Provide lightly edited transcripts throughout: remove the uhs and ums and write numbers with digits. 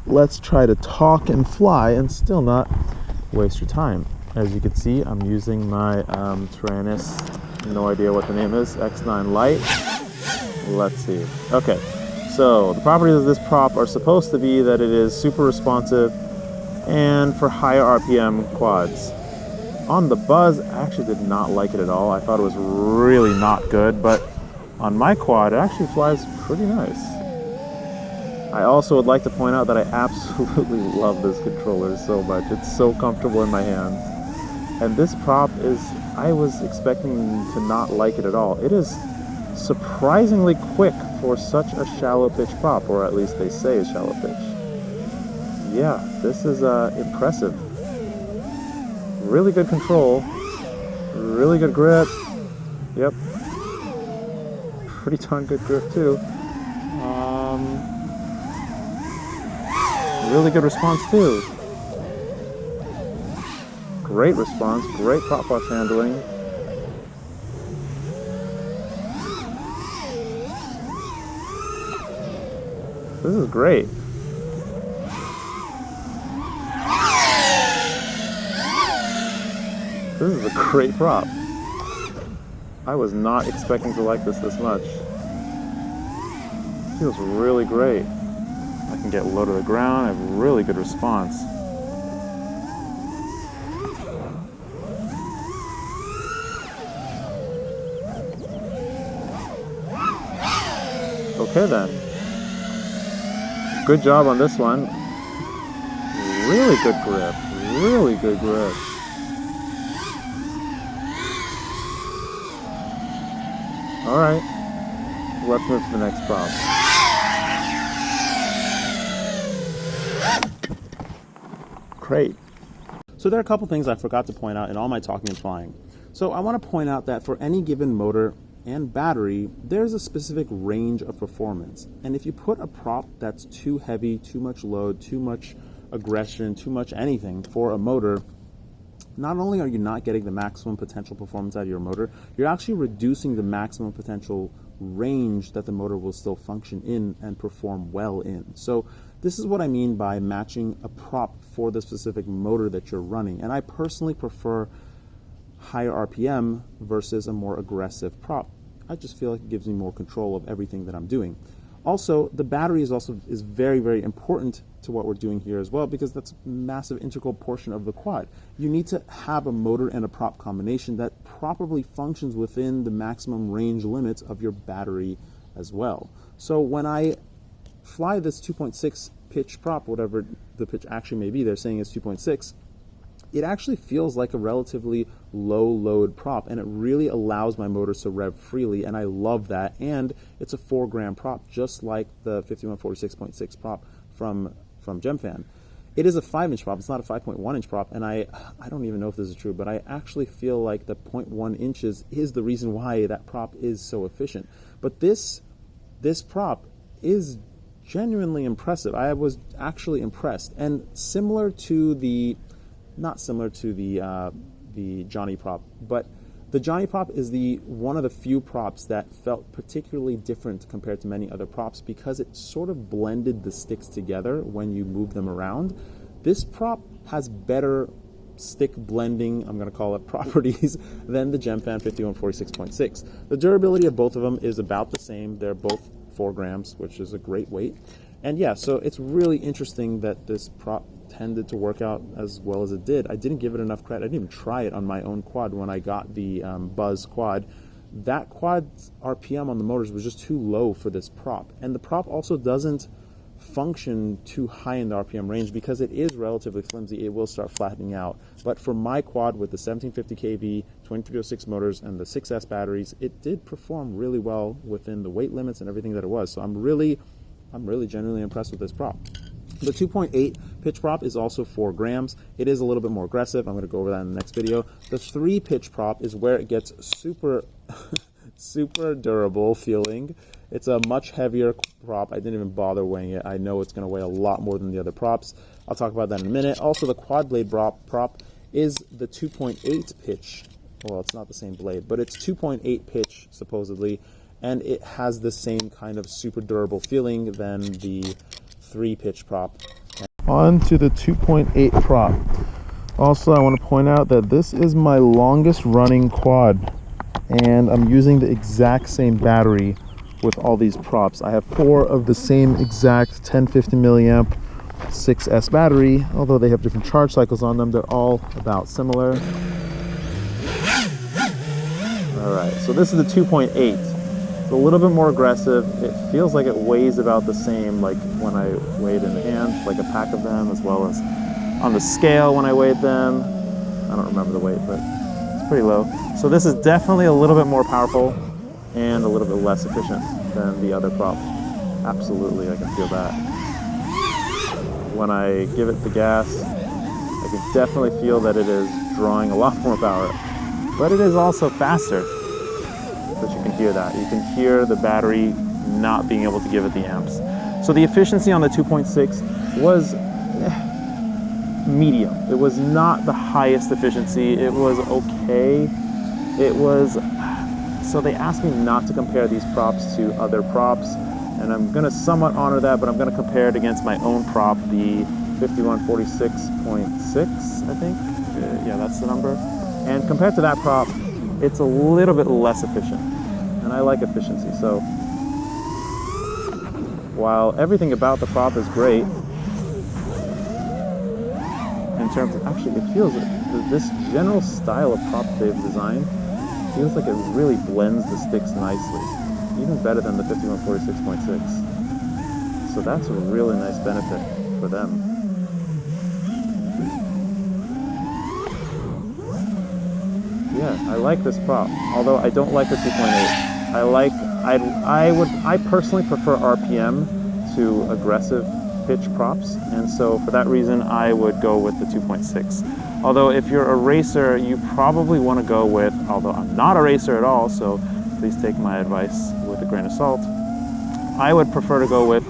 let's try to talk and fly and still not waste your time. As you can see, I'm using my Tyrannus, no idea what the name is, X9 Lite. Let's see. Okay, so the properties of this prop are supposed to be that it is super responsive and for higher RPM quads. On the buzz, I actually did not like it at all. I thought it was really not good, but on my quad, it actually flies pretty nice. I also would like to point out that I absolutely love this controller so much. It's so comfortable in my hands. And this prop is, I was expecting to not like it at all. It is surprisingly quick for such a shallow pitch prop, or at least they say it's shallow pitch. Yeah, this is impressive. Really good control, really good grip. Yep, pretty darn good grip too. Really good response too. Great response, great prop wash handling. This is great. This is a great prop. I was not expecting to like this much. It feels really great. I can get low to the ground, I have really good response. Okay then. Good job on this one. Really good grip, really good grip. All right, let's move to the next prop. Great. So there are a couple things I forgot to point out in all my talking and flying. So I want to point out that for any given motor and battery, there's a specific range of performance. And if you put a prop that's too heavy, too much load, too much aggression, too much anything for a motor, not only are you not getting the maximum potential performance out of your motor, you're actually reducing the maximum potential range that the motor will still function in and perform well in. So this is what I mean by matching a prop for the specific motor that you're running. And I personally prefer higher RPM versus a more aggressive prop. I just feel like it gives me more control of everything that I'm doing. Also, the battery is very, very important to what we're doing here as well, because that's a massive integral portion of the quad. You need to have a motor and a prop combination that properly functions within the maximum range limits of your battery as well. So when I fly this 2.6 pitch prop, whatever the pitch actually may be, they're saying it's 2.6, it actually feels like a relatively low load prop, and it really allows my motors to rev freely, and I love that. And it's a 4-gram prop, just like the 5146.6 prop from Gemfan. It is a 5-inch prop, it's not a 5.1-inch prop, and I don't even know if this is true, but I actually feel like the 0.1 inches is the reason why that prop is so efficient. But this prop is genuinely impressive. I was actually impressed, and similar to the not similar to the Johnny prop, but the Johnny prop is one of the few props that felt particularly different compared to many other props because it sort of blended the sticks together when you move them around. This prop has better stick blending, I'm going to call it, properties than the Gemfan 5146.6. The durability of both of them is about the same. They're both 4 grams, which is a great weight. And yeah, so it's really interesting that this prop tended to work out as well as it did. I didn't give it enough credit. I didn't even try it on my own quad when I got the Buzz quad. That quad's RPM on the motors was just too low for this prop. And the prop also doesn't function too high in the RPM range because it is relatively flimsy. It will start flattening out. But for my quad with the 1750 kV, 2306 motors, and the 6S batteries, it did perform really well within the weight limits and everything that it was. So I'm really genuinely impressed with this prop. The 2.8 pitch prop is also 4 grams. It is a little bit more aggressive. I'm going to go over that in the next video. The 3 pitch prop is where it gets super durable feeling. It's a much heavier prop. I didn't even bother weighing it. I know it's going to weigh a lot more than the other props. I'll talk about that in a minute. Also, the quad blade prop is the 2.8 pitch. Well, it's not the same blade, but it's 2.8 pitch supposedly, and it has the same kind of super durable feeling than the 3 pitch prop. On to the 2.8 prop. Also, I want to point out that this is my longest running quad, and I'm using the exact same battery with all these props. I have 4 of the same exact 1050 milliamp 6S battery, although they have different charge cycles on them. They're all about similar. All right, so this is the 2.8. It's a little bit more aggressive. It feels like it weighs about the same like when I weighed in the hand, like a pack of them, as well as on the scale when I weighed them. I don't remember the weight, but it's pretty low. So this is definitely a little bit more powerful and a little bit less efficient than the other prop. Absolutely, I can feel that. When I give it the gas, I can definitely feel that it is drawing a lot more power, but it is also faster. But you can hear that. You can hear the battery not being able to give it the amps. So the efficiency on the 2.6 was medium. It was not the highest efficiency. It was okay. It was, so they asked me not to compare these props to other props, and I'm gonna somewhat honor that, but I'm gonna compare it against my own prop, the 5146.6, I think. Yeah, that's the number. And compared to that prop, it's a little bit less efficient. And I like efficiency, so while everything about the prop is great, in terms of, actually it feels, this general style of prop they've designed feels like it really blends the sticks nicely, even better than the 5146.6. So that's a really nice benefit for them. Yeah, I like this prop, although I don't like the 2.8. I personally prefer RPM to aggressive pitch props, and so for that reason I would go with the 2.6. Although if you're a racer, you probably want to go with, although I'm not a racer at all, so please take my advice with a grain of salt, I would prefer to go with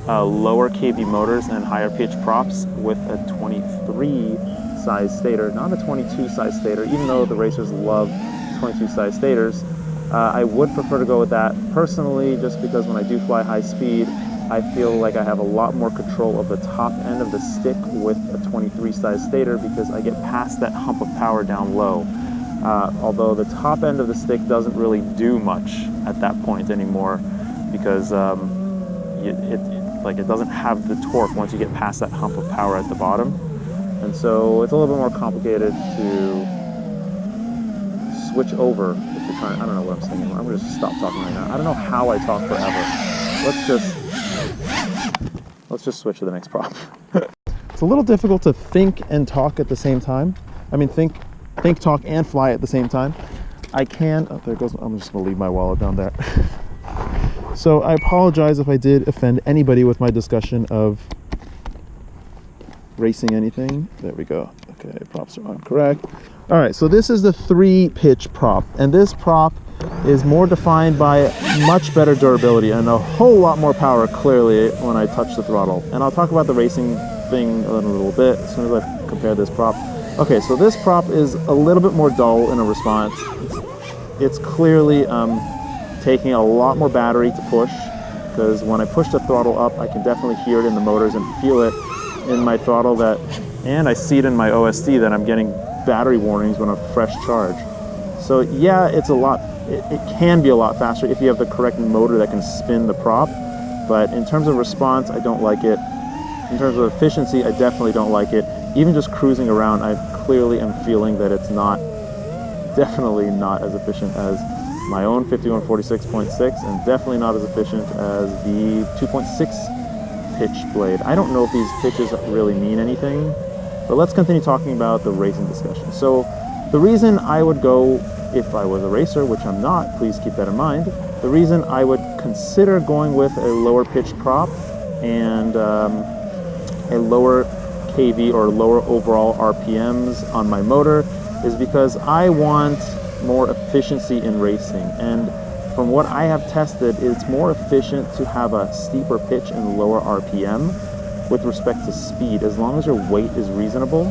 lower kV motors and higher pitch props with a 23 size stator, not a 22 size stator, even though the racers love 22 size stators. I would prefer to go with that personally, just because when I do fly high speed, I feel like I have a lot more control of the top end of the stick with a 23 size stator, because I get past that hump of power down low. Although the top end of the stick doesn't really do much at that point anymore, because it doesn't have the torque once you get past that hump of power at the bottom. And so it's a little bit more complicated to switch over if you're trying. I don't know what I'm saying anymore. I'm going to stop talking right now. I don't know how I talk forever. Let's just switch to the next prop. It's a little difficult to think and talk at the same time. I mean, think, talk, and fly at the same time. I can. Oh, there it goes. I'm just going to leave my wallet down there. So I apologize if I did offend anybody with my discussion of racing anything. There we go. Okay, props are on correct. All right, so this is the 3-pitch prop, and this prop is more defined by much better durability and a whole lot more power, clearly, when I touch the throttle. And I'll talk about the racing thing in a little bit as soon as I compare this prop. Okay, so this prop is a little bit more dull in a response. It's clearly taking a lot more battery to push, because when I push the throttle up, I can definitely hear it in the motors and feel it in my throttle, and I see it in my OSD that I'm getting battery warnings when I'm fresh charge. So yeah, it's a lot, it can be a lot faster if you have the correct motor that can spin the prop, but in terms of response, I don't like it. In terms of efficiency, I definitely don't like it. Even just cruising around, I clearly am feeling that it's definitely not as efficient as my own 5146.6, and definitely not as efficient as the 2.6 pitch blade. I don't know if these pitches really mean anything, but let's continue talking about the racing discussion. So the reason I would go, if I was a racer, which I'm not, please keep that in mind, the reason I would consider going with a lower pitch prop and a lower kV or lower overall RPMs on my motor is because I want more efficiency in racing. And from what I have tested, it's more efficient to have a steeper pitch and lower RPM with respect to speed. As long as your weight is reasonable,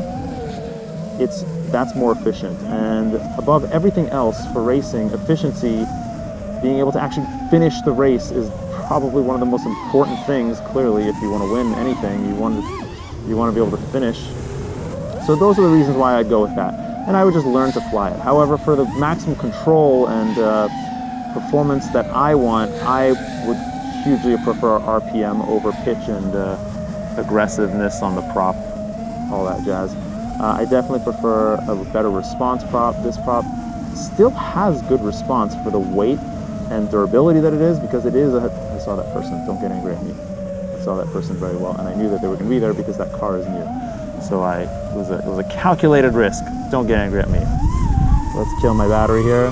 that's more efficient. And above everything else for racing, efficiency, being able to actually finish the race is probably one of the most important things. Clearly, if you want to win anything, you You want to be able to finish. So those are the reasons why I'd go with that. And I would just learn to fly it. However, for the maximum control and performance that I want, I would hugely prefer RPM over pitch and aggressiveness on the prop, all that jazz. I definitely prefer a better response prop. This prop still has good response for the weight and durability that it is, because it is I saw that person, don't get angry at me. I saw that person very well, and I knew that they were going to be there because that car is near. So it was a calculated risk. Don't get angry at me. Let's kill my battery here.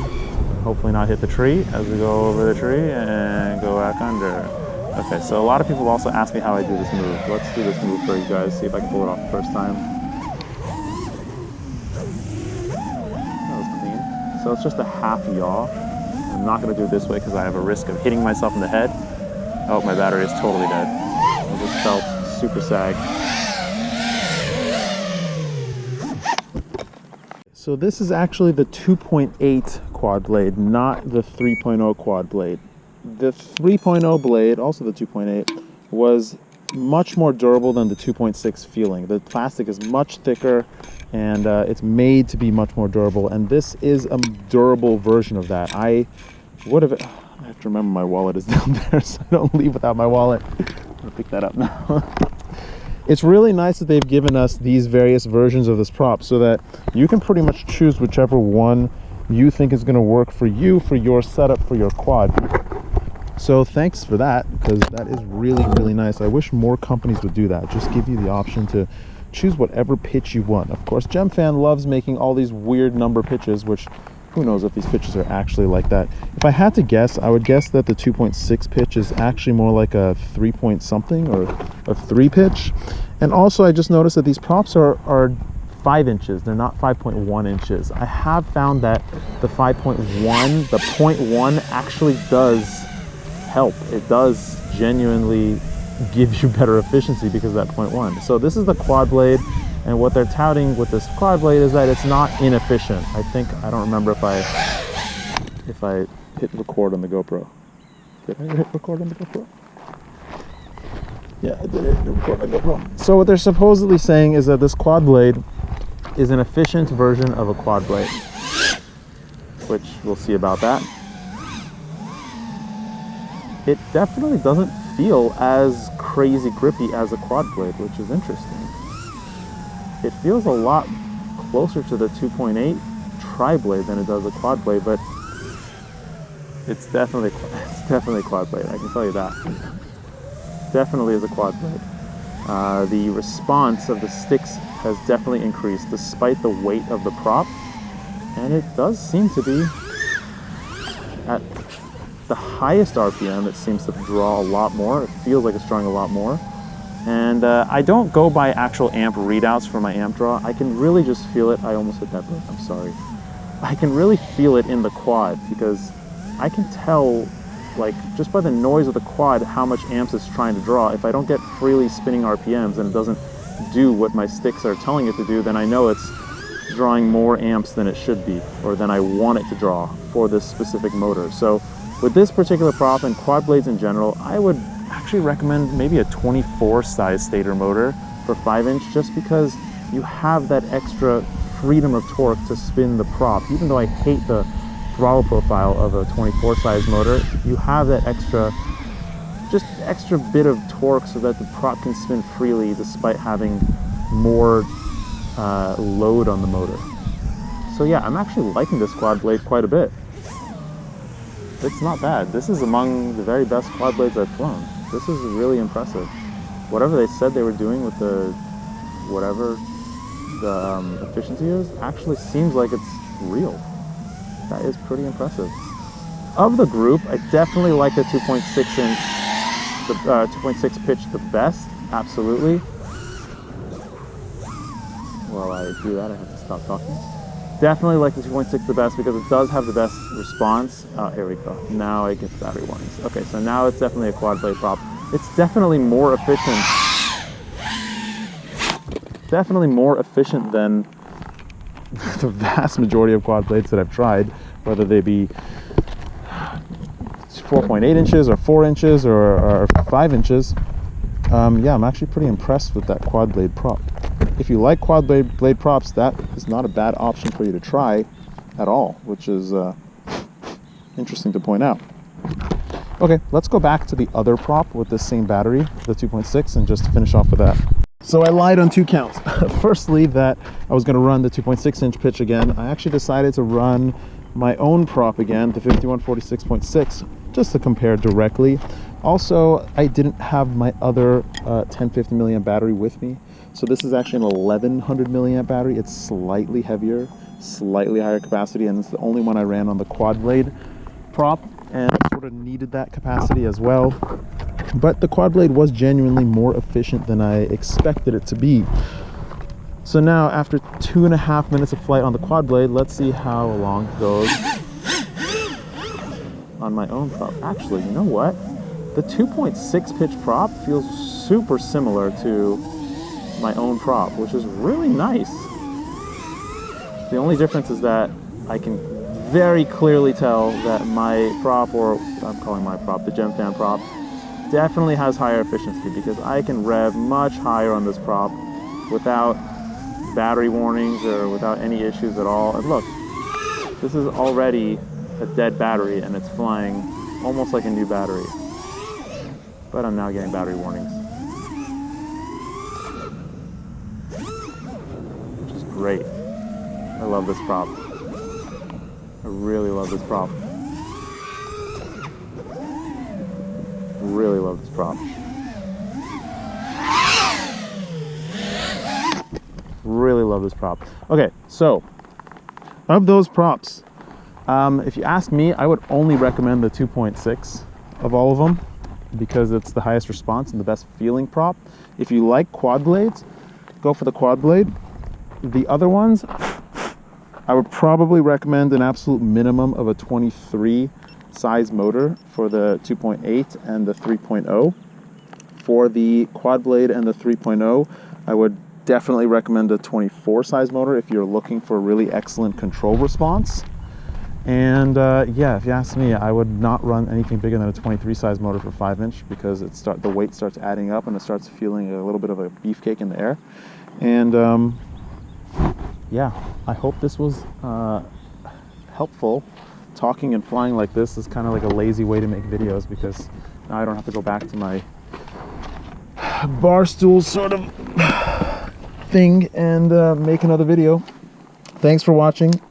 Hopefully not hit the tree as we go over the tree and go back under. Okay, so a lot of people have also asked me how I do this move. Let's do this move for you guys, see if I can pull it off the first time. That was clean. So it's just a half yaw. I'm not going to do it this way because I have a risk of hitting myself in the head. Oh, my battery is totally dead. I just felt super sag. So this is actually the 2.8 quad blade, not the 3.0 quad blade. The 3.0 blade, also the 2.8, was much more durable than the 2.6 feeling. The plastic is much thicker, and it's made to be much more durable, and this is a durable version of that. I have to remember my wallet is down there, so I don't leave without my wallet. I'm gonna pick that up now. It's really nice that they've given us these various versions of this prop so that you can pretty much choose whichever one you think is going to work for you, for your setup, for your quad. So thanks for that, because that is really, really nice. I wish more companies would do that. Just give you the option to choose whatever pitch you want. Of course, Gemfan loves making all these weird number pitches, which who knows if these pitches are actually like that. If I had to guess, I would guess that the 2.6 pitch is actually more like a 3 point something or a 3 pitch. And also I just noticed that these props are 5 inches. They're not 5.1 inches. I have found that the 5.1, the 0.1 actually does help. It does genuinely give you better efficiency because of that 0.1. So this is the quad blade. And what they're touting with this quad blade is that it's not inefficient. I don't remember if I hit record on the GoPro. Did I hit record on the GoPro? Yeah, I did hit record on the GoPro. So what they're supposedly saying is that this quad blade is an efficient version of a quad blade, which we'll see about that. It definitely doesn't feel as crazy grippy as a quad blade, which is interesting. It feels a lot closer to the 2.8 tri-blade than it does a quad blade, but it's definitely quad blade, I can tell you that. Definitely is a quad blade. The response of the sticks has definitely increased despite the weight of the prop, and it does seem to be at the highest RPM. It seems to draw a lot more. It feels like it's drawing a lot more. And I don't go by actual amp readouts for my amp draw. I can really just feel it. I almost hit that bird, I'm sorry. I can really feel it in the quad because I can tell, like, just by the noise of the quad how much amps it's trying to draw. If I don't get freely spinning RPMs and it doesn't do what my sticks are telling it to do, then I know it's drawing more amps than it should be, or than I want it to draw for this specific motor. So with this particular prop and quad blades in general, I would actually recommend maybe a 24 size stator motor for 5-inch, just because you have that extra freedom of torque to spin the prop. Even though I hate the throttle profile of a 24 size motor, you have that extra bit of torque so that the prop can spin freely despite having more load on the motor. So yeah, I'm actually liking this quad blade quite a bit. It's not bad. This is among the very best quad blades I've flown. This is really impressive. Whatever they said they were doing with the efficiency is, actually seems like it's real. That is pretty impressive. Of the group, I definitely like the 2.6 inch, the 2.6 pitch the best, absolutely. While I do that, I have to stop talking. Definitely like the 2.6 the best because it does have the best response. Here we go. Now I get the battery warnings. Okay, so now it's definitely a quad blade prop. It's definitely more efficient. Definitely more efficient than the vast majority of quad blades that I've tried, whether they be 4.8 inches or 4 inches or 5 inches. yeah, I'm actually pretty impressed with that quad blade prop. If you like quad blade props, that is not a bad option for you to try at all, which is interesting to point out. Okay, let's go back to the other prop with the same battery, the 2.6, and just to finish off with that. So I lied on 2 counts. Firstly, that I was going to run the 2.6-inch pitch again. I actually decided to run my own prop again, the 5146.6, just to compare directly. Also, I didn't have my other 1050 milliamp battery with me. So this is actually an 1100 milliamp battery. It's slightly heavier, slightly higher capacity, and it's the only one I ran on the quad blade prop, and I sort of needed that capacity as well. But the quad blade was genuinely more efficient than I expected it to be. So now, after 2.5 minutes of flight on the quad blade, let's see how long it goes on my own prop. Actually, you know what? The 2.6 pitch prop feels super similar to my own prop, which is really nice. The only difference is that I can very clearly tell that my prop, or I'm calling my prop the Gemfan prop, definitely has higher efficiency, because I can rev much higher on this prop without battery warnings or without any issues at all. And look, this is already a dead battery and it's flying almost like a new battery. But I'm now getting battery warnings, which is great. I love this prop. I really love this prop. Really love this prop. Really love this prop. Okay, so of those props, if you ask me, I would only recommend the 2.6 of all of them, because it's the highest response and the best feeling prop. If you like quad blades, go for the quad blade. The other ones, I would probably recommend an absolute minimum of a 23 size motor for the 2.8 and the 3.0. For the quad blade and the 3.0, I would definitely recommend a 24 size motor if you're looking for a really excellent control response. And yeah, if you ask me, I would not run anything bigger than a 23 size motor for 5-inch, because the weight starts adding up and it starts feeling a little bit of a beefcake in the air. And yeah, I hope this was helpful. Talking and flying like this is kind of like a lazy way to make videos, because now I don't have to go back to my bar stool sort of thing and make another video. Thanks for watching.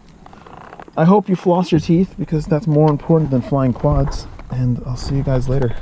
I hope you floss your teeth, because that's more important than flying quads, and I'll see you guys later.